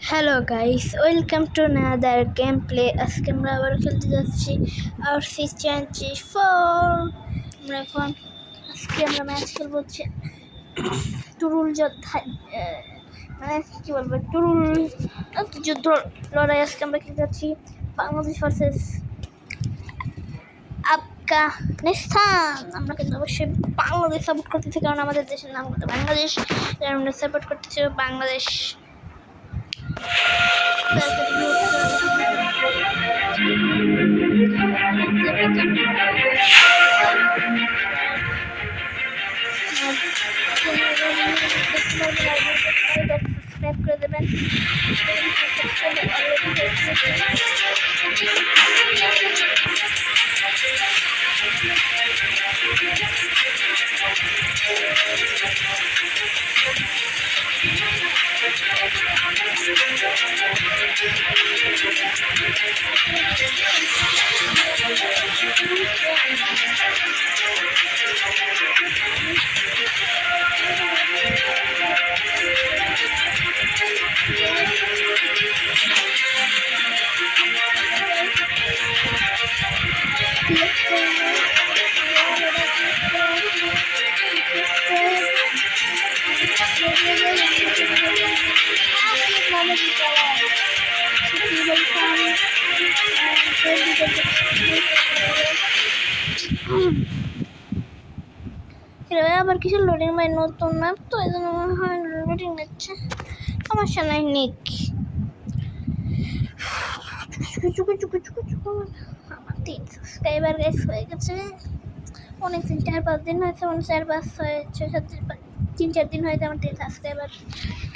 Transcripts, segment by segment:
Hello guys, welcome to another game play. আজকে আমরা আবার খেলতে যাচ্ছি RC24। আমরা এখন আজকে আমরা ম্যাচ খেলবো হচ্ছে টুরুল যোদ্ধা, মানে কী বলবো, টুরুল যুদ্ধ লড়াই। আজকে আমরা খেলতে যাচ্ছি বাংলাদেশ ভার্সেস আফগানিস্তান। আমরা কিন্তু অবশ্যই বাংলাদেশ সাপোর্ট করতেছি, কারণ আমাদের দেশের নাম কিন্তু বাংলাদেশ। আমরা সাপোর্ট করতেছি বাংলাদেশ। সাবস্ক্রাইব করে দেবেন। আবার কিছু লোডিং বাই নতুন ম্যাপ, তো এই জন্য মনে হয় লোডিং নিচ্ছে। সমস্যা নাই, নিক আমার 3 সাবস্ক্রাইবার গাইস হয়ে গেছে অনেকদিন, 4-5 দিন হয়েছে, মানে 4-5-6-7 দিন, 3-4 দিন হয়েছে আমার 3 সাবস্ক্রাইবার।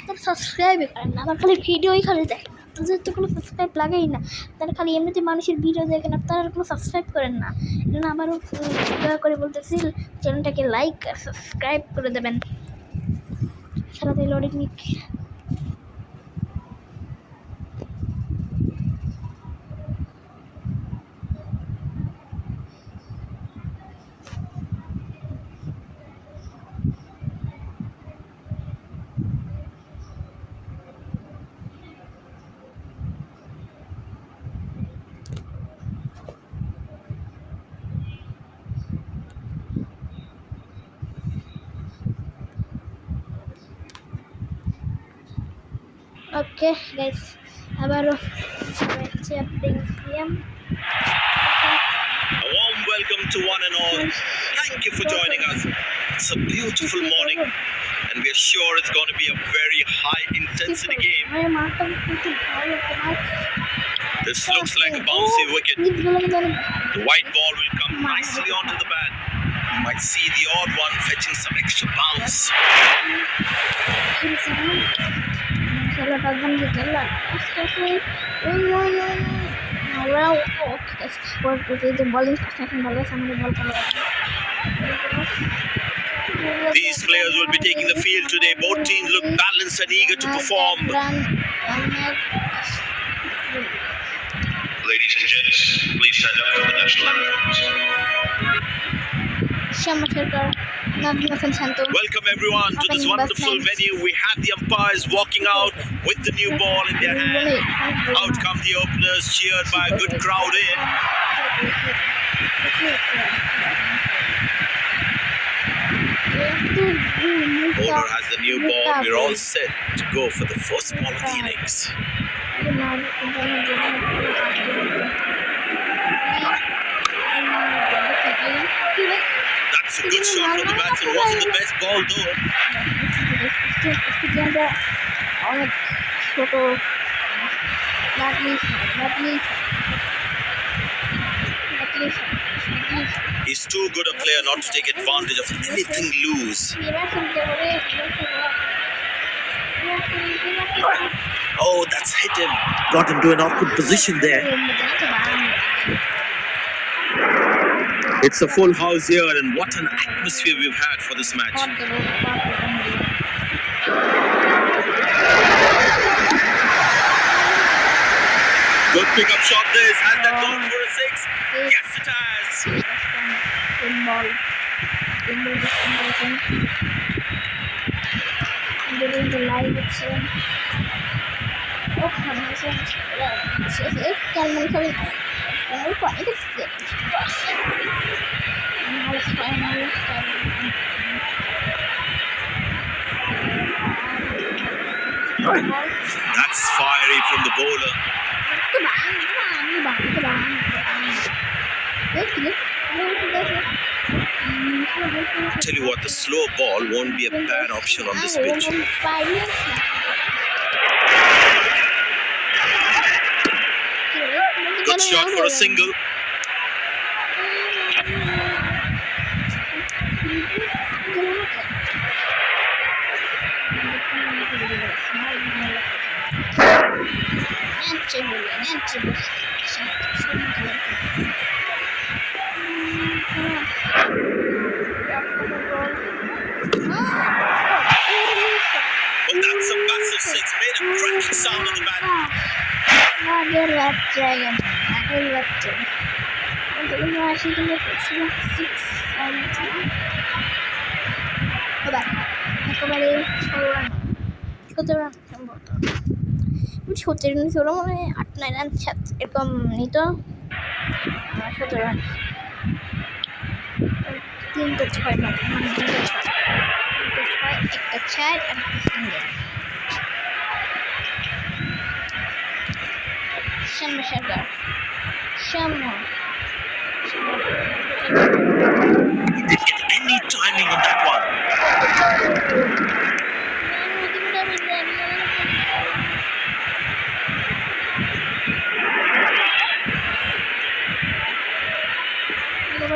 তো সাবস্ক্রাইবই করেন না, আমার খালি ভিডিওই খালি দেখেন, তাদের তো কোনো সাবস্ক্রাইব লাগেই না। তারা খালি এমনিতে মানুষের ভিডিও দেখেন, আপনারা কোনো সাবস্ক্রাইব করেন না। এই জন্য আবারও দয়া করে বলতেছি, চ্যানেলটাকে লাইক আর সাবস্ক্রাইব করে দেবেন। সারাতে লোডিং নিক। Okay guys, abaru A warm welcome to one and all. Thank you for joining us. It's a beautiful morning and we are sure it's going to be a very high intensity game. This looks like a bouncy wicket. The white ball will come nicely onto the bat. You might see the odd one fetching some extra bounce. These players will be taking the field today. Both teams look balanced and eager to perform. Ladies and gents, please stand up for the national anthems. Welcome everyone to this wonderful venue. We have the umpires walking out with the new ball in their hand. Out come the openers, cheered by a good crowd in. Bowler has the new ball. We're all set to go for the first ball of the innings. That's a good shot from the batsman. Wasn't the best ball though. He's too good a player not to take advantage of anything loose. Oh, that's hit him. Got into an awkward position there. It's a full house here, and what an atmosphere we've had for this match. Good pickup shot this. Has that gone for a 6? Yes, it has. During the live action. Kalman kami. Ano pa? Ito siya. Malas tayo. That's fiery from the bowler. Tell you what, the slow ball won't be a bad option on this pitch. Good shot for a single. Well, that's a massive six. Made a cracking sound on the bat. সতেরো run ছিল মানে 8-9 run এরকম নিত 17 run 3-6 মতো মানে 3-6 একটা 4 আর একটা single Shama Sugar. Shama. He didn't get any timing on that one. That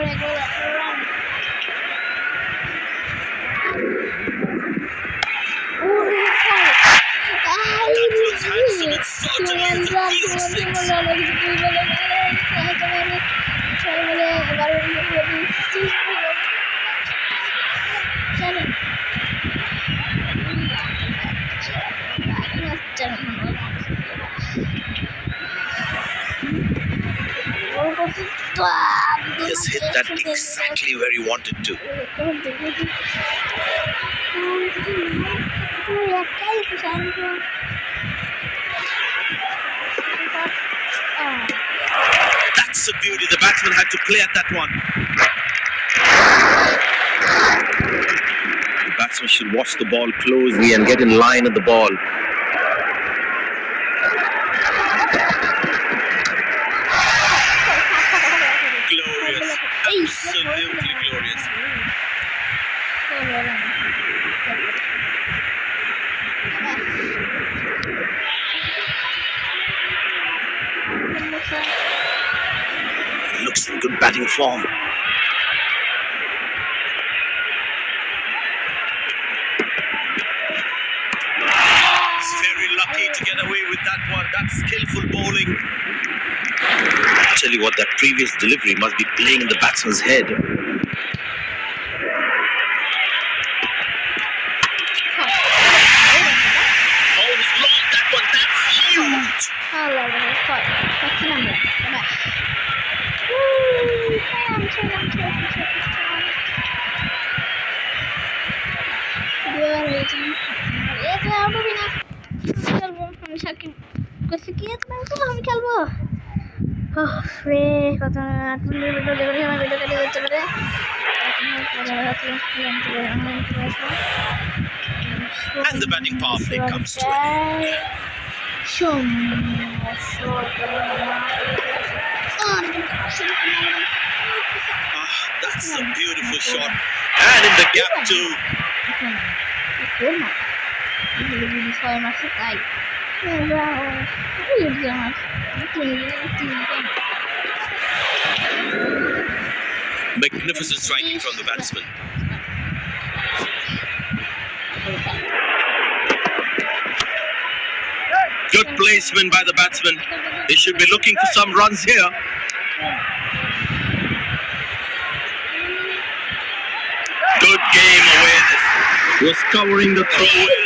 was handsome and certainly is a pure six. Just hit that exactly where he wanted to. That's a beauty. The batsman had to play at that one. The batsman should watch the ball closely and get in line at the ball. Glorious. Absolutely glorious. He looks in good batting form. He's very lucky to get away with that one. That's skillful bowling. I tell you what, that previous delivery must be playing in the batsman's head. Oh, he's lost that one. That's huge. আমি খেলবো রে কত 8 মিনিটের video দেখে আমার video কেটে যেতে পারে And the batting power play comes to an end. That's a beautiful shot. And in the gap too. Magnificent striking from the batsman. Good placement by the batsman. They should be looking for some runs here. Good game awareness. Was covering the throw well.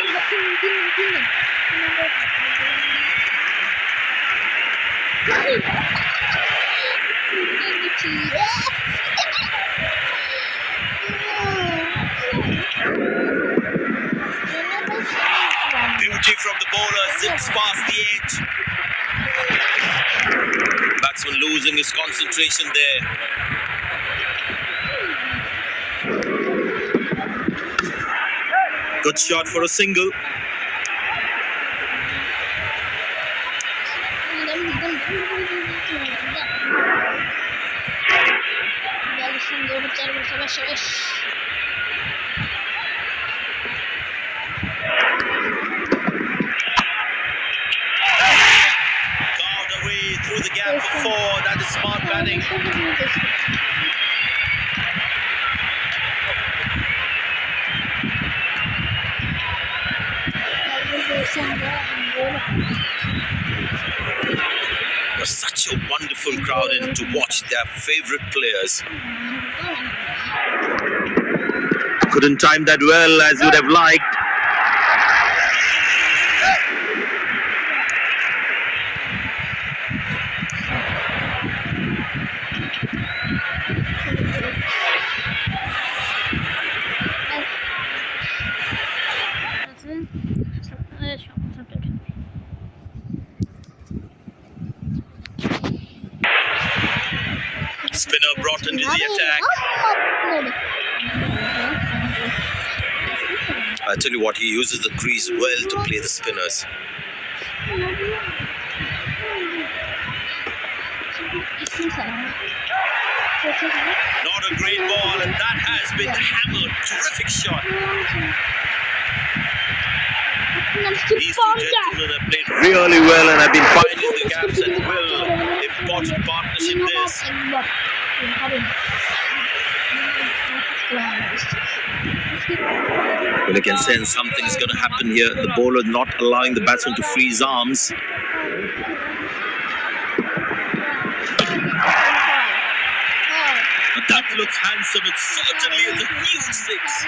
Beauty Beauty from the bowler, zips past the edge. Batsman losing his concentration there. Good shot for a single. Carved away through the gap for 4. That is smart batting. Was such a wonderful crowd in to watch their favorite players. Couldn't time that well as you'd have liked. Spinner brought into the attack. I tell you what, he uses the crease well to play the spinners. Not a great ball, and that has been hammered. Terrific shot. These two gentlemen have played really well and have been finding the gaps at will. Important partnership this. Well, you can sense something is going to happen here. The bowler not allowing the batsman to free his arms. That looks handsome. It certainly is a huge 6.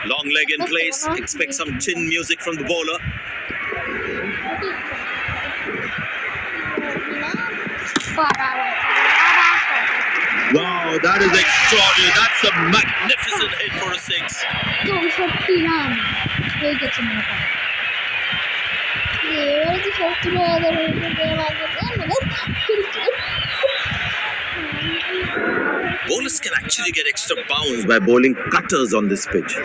Long leg in place. Expect some chin music from the bowler. Wow, that is extraordinary. That's a magnificent hit for a 6. Bowlers can actually get extra bounce by bowling cutters on this pitch.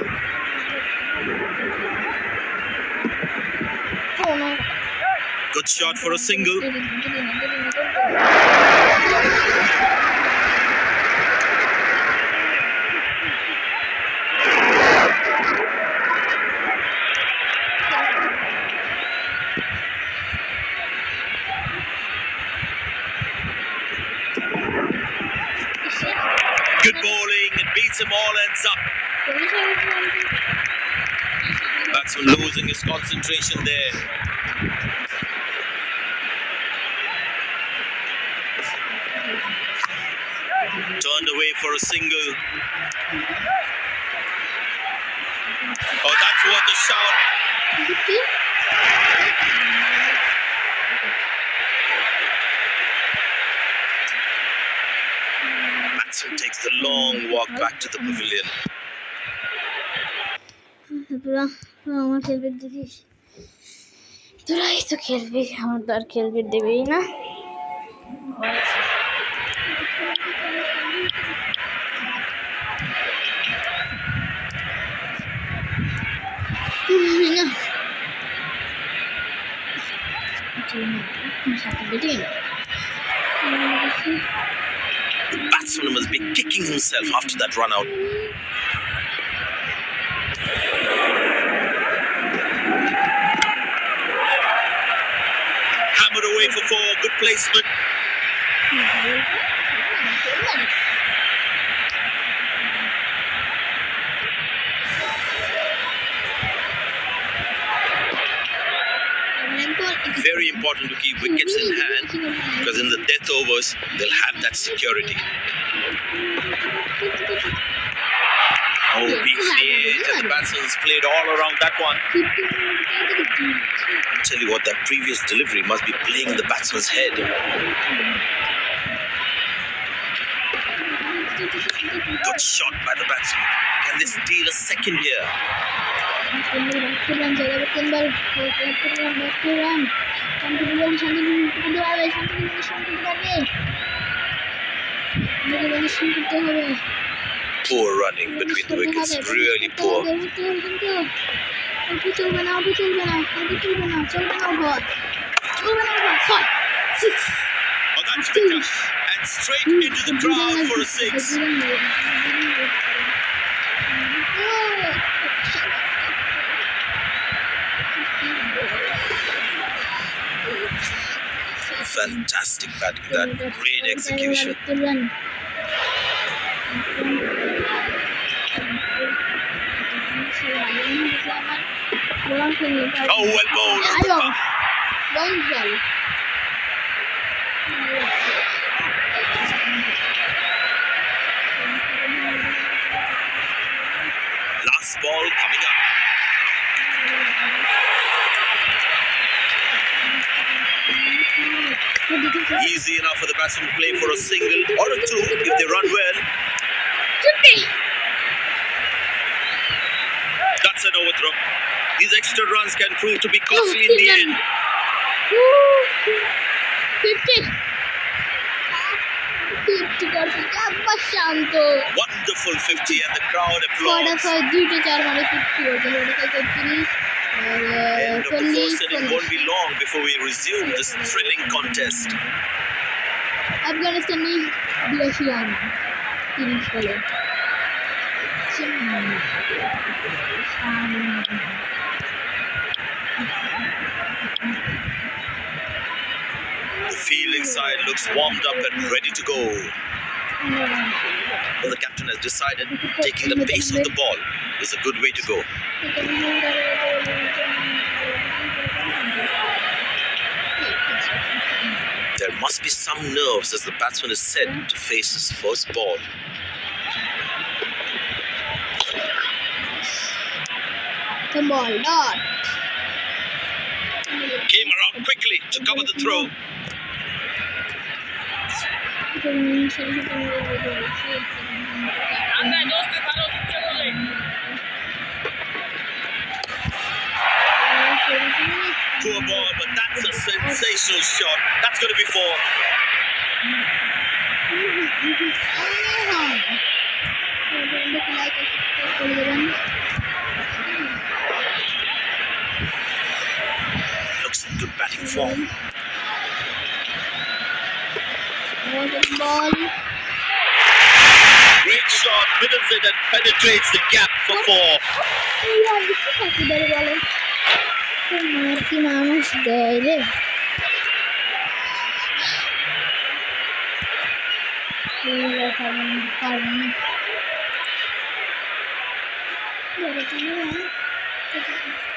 Good shot for a single. Good bowling, it beats him all, ends up. Batsman losing his concentration there. Turned away for a single. Oh, that's worth a shout. Batsman takes the long walk back to the pavilion. আমার খেলবিট দেখিস তোরাই তো খেলবি আমার তো আর খেলবিট দেবেই না The batsman must be kicking himself after that run out. Hammered away for 4. Good placement. Very important to keep wickets in hand because in the death overs they'll have that security. Oh, beats the edge and the batsman's played all around that one. Tell you what, that previous delivery must be playing in the batsman's head. Good shot by the batsman. Can they steal a second here? Poor running between the wickets. Really poor. Oh, that's picked up. And straight into the crowd for a six. Fantastic batting, that great execution. Oh, well bowled. Last ball coming up. Easy enough for the batsman to play for a single or a two if they run well. That's an overthrow. These extra runs can prove to be costly in the end. 50 Wonderful 50 and the crowd applauds. End of the first inning won't be long before we resume this thrilling contest. Afghanistan is Brazilian. The fielding side looks warmed up and ready to go. Well, the captain has decided taking the pace of the ball is a good way to go. There must be some nerves as the batsman is set to face his first ball. The ball dot. Came around quickly to cover the throw. Poor ball, but that's a sensational shot. That's going to be four. Looks in good batting form. Ball. Great shot, middles it and penetrates the gap for four. মানুষ দেয় রে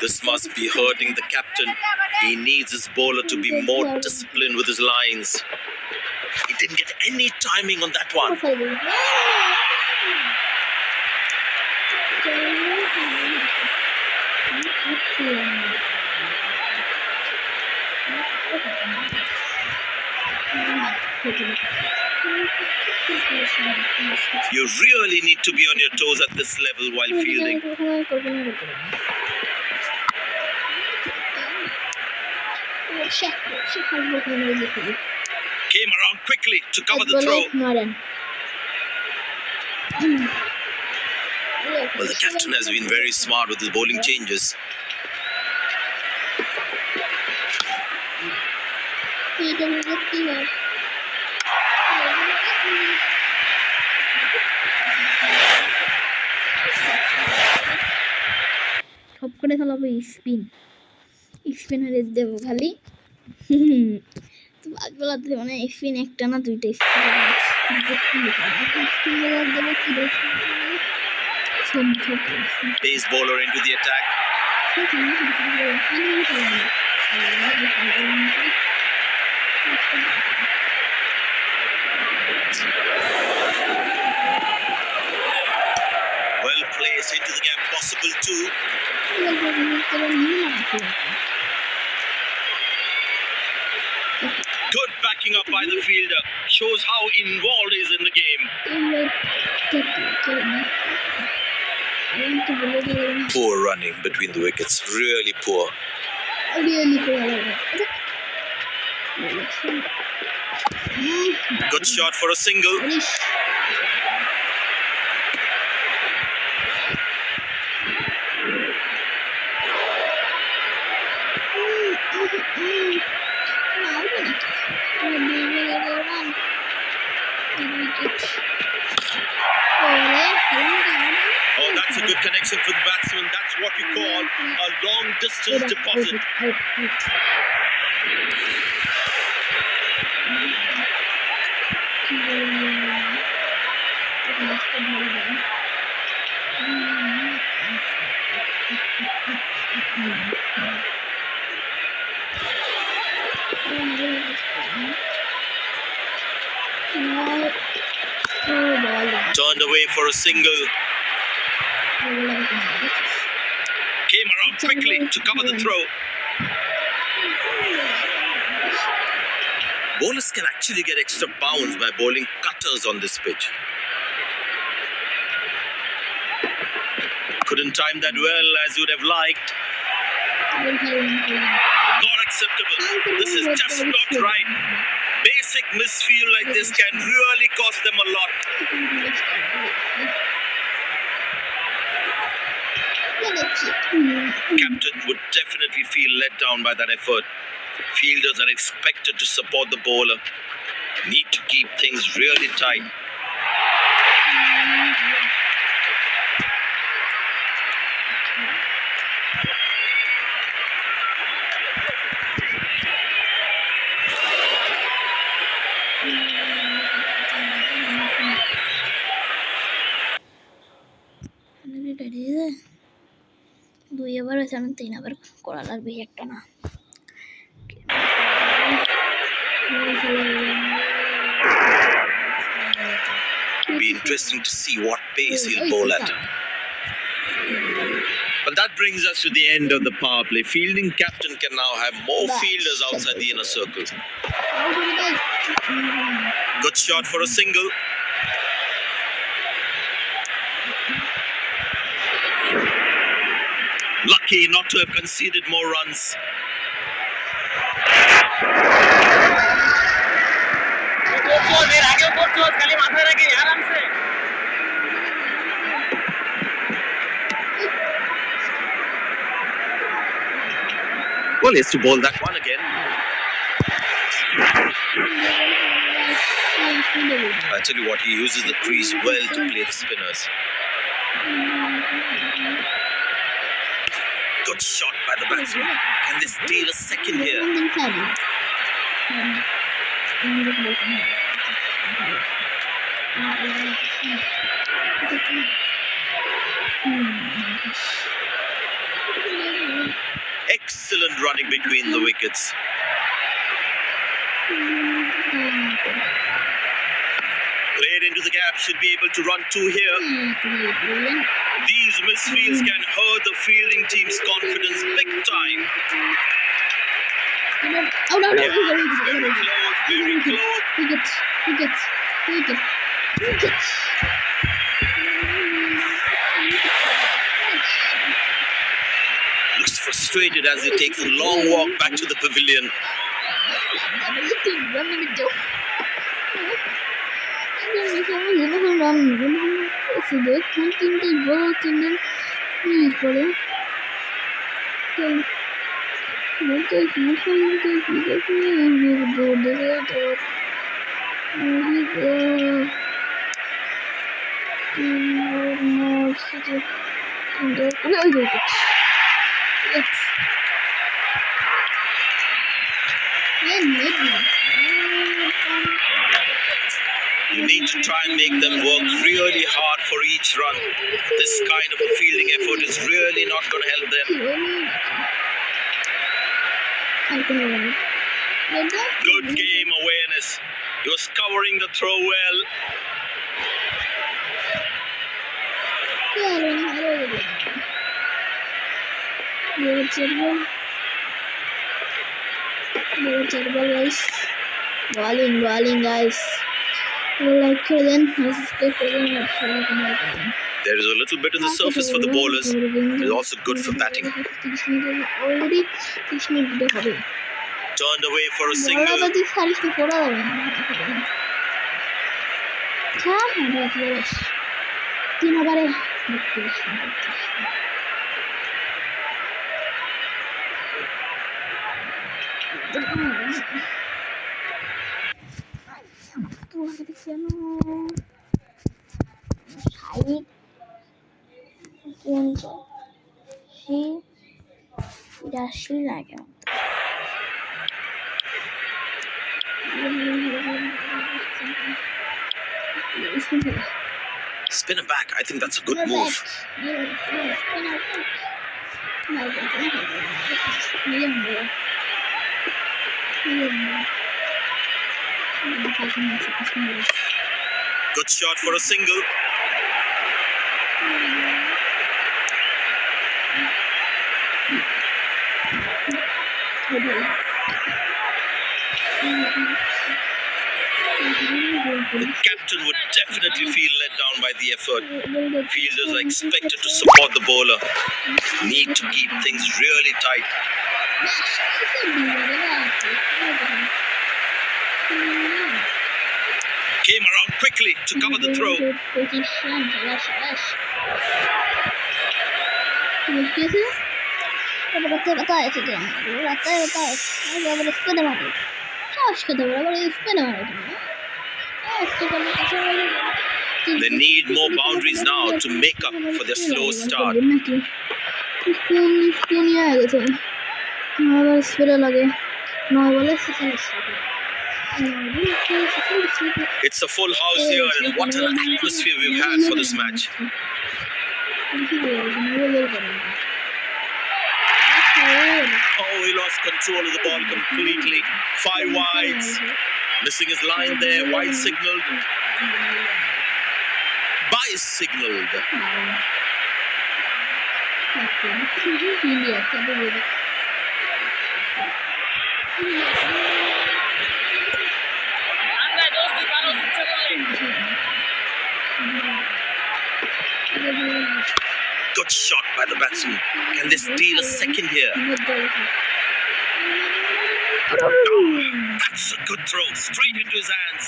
This must be hurting the captain. He needs his bowler to be more disciplined with his lines. He didn't get any timing on that one. You really need to be on your toes at this level while fielding. Came around quickly to cover the throw. Well, the captain has been very smart with his bowling changes. সব করে খেলাবো spin স্পিনারে দেবো খালি তো আগবেলা মানে spin একটা না দুইটা Pace bowler into the attack. Well placed into the gap, possible too. Good backing up by the fielder. Shows how involved he is in the game. Poor running between the wickets, really poor. Good shot for a single. Oh, that's a good connection for the batsman. That's what you call a long distance deposit. Turned away for a single. Came around quickly to cover the throw. Bowlers can actually get extra bounce by bowling cutters on this pitch. Couldn't time that well as you'd have liked. Not acceptable. This is just not right. Basic misfield like this can really cost them a lot. Captain would definitely feel let down by that effort. Fielders are expected to support the bowler. Need to keep things really tight. দুইবার হয়েছে আমি 3 আবার করা লাগবে একটা না It'll be interesting to see what pace he'll bowl at. But that brings us to the end of the power play. Fielding captain can now have more fielders outside the inner circle. Good shot for a single. Lucky not to have conceded more runs. Well, he has to bowl that one again. I tell you what, he uses the crease well to play the spinners. Good shot by the batsman. Can they steal a second here? Excellent running between the wickets. Played into the gap, should be able to run 2 here. These misfields can hurt the fielding team's confidence big time. Very close. Wickets. Looks frustrated as he takes a long walk back to the pavilion. You need to try and make them work really hard for each run. This kind of a fielding effort is really not going to help them. Good game awareness. He was covering the throw well. Bowling guys. Like করে দেন, subscribe করে দেন, আর share করে দেন। There is a little bit on the surface for the bowlers. It's also good for batting. Already 30 minute video হবে। Turned away for a বলা single. বাদি সারিস তো পড়া যাবে না। হ্যাঁ হ্যাঁ 3 ওভারে 32 তোমাকে কেন 60 80 লাগে Spinner back. I think that's a good move. Good shot for a single. The captain would definitely feel let down by the effort. Fielders are expected to support the bowler. Need to keep things really tight. Came around quickly to cover the throw. They need more boundaries now to make up for their slow start. It's a full house here, and what an atmosphere we've had for this match. Oh, he lost control of the ball completely. 5 wides. Missing his line there. Wide signaled. Bias signaled. Good shot by the batsman. Can they steal a second here? That's a good throw. Straight into his hands.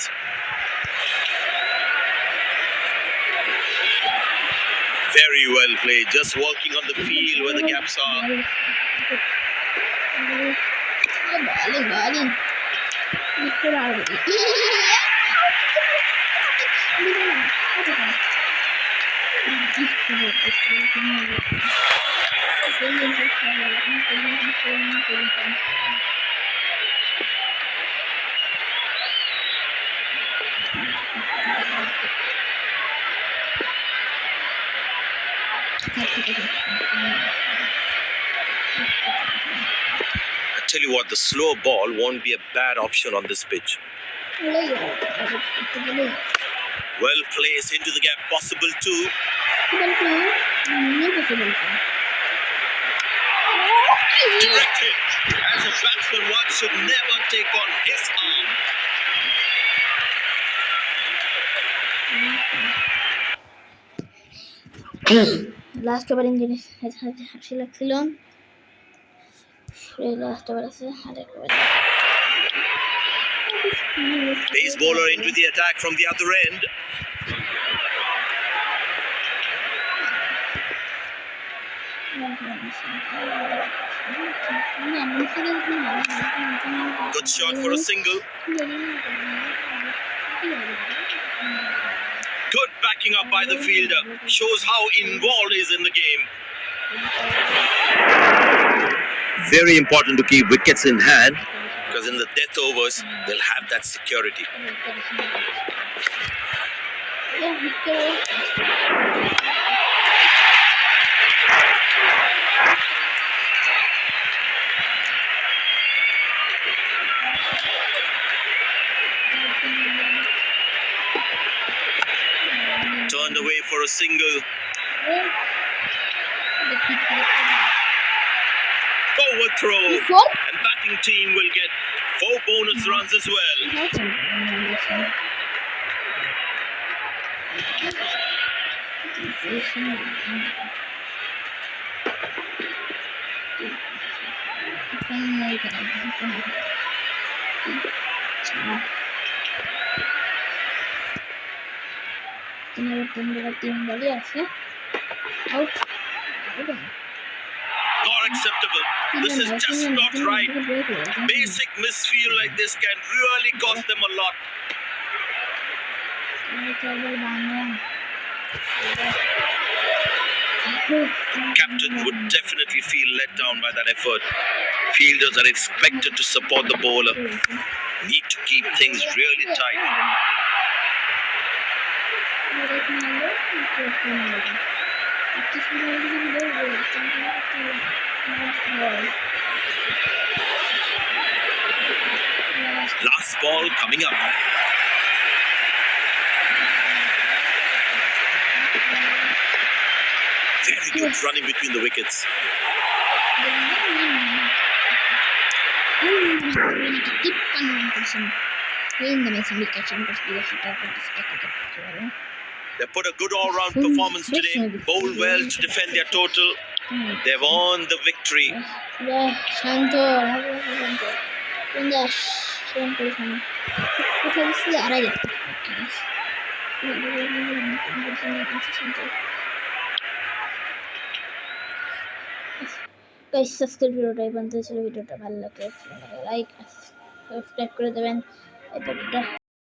Very well played. Just working on the field where the gaps are. I tell you what, the slow ball won't be a bad option on this pitch. Well placed into the gap, possible too. Directed. As a batsman, one should never take on his arm. Last over engine হাসি লাগছিল, last over আছে Pace bowler into the attack from the other end. Good shot for a single. Good backing up by the fielder. Shows how involved he is in the game. Very important to keep wickets in hand, because in the death overs, they'll have that security. Turned away for a single. Overthrow. And batting team will get 4 bonus runs as well. তিন বলই আছে out Not acceptable. This is just not right. Basic misfield like this can really cost them a lot. Captain would definitely feel let down by that effort. Fielders are expected to support the bowler. Need to keep things really tight. Last ball coming up. Very good running between the wickets. They put a good all-round performance today. Bowled well to defend their total. They've won the victory. শান্ত আড়াই guys আজকের ভিডিওটা এই পর্যন্ত ছিল ভিডিওটা ভালো লাগলে like subscribe করে দেবেন এই ভিডিওটা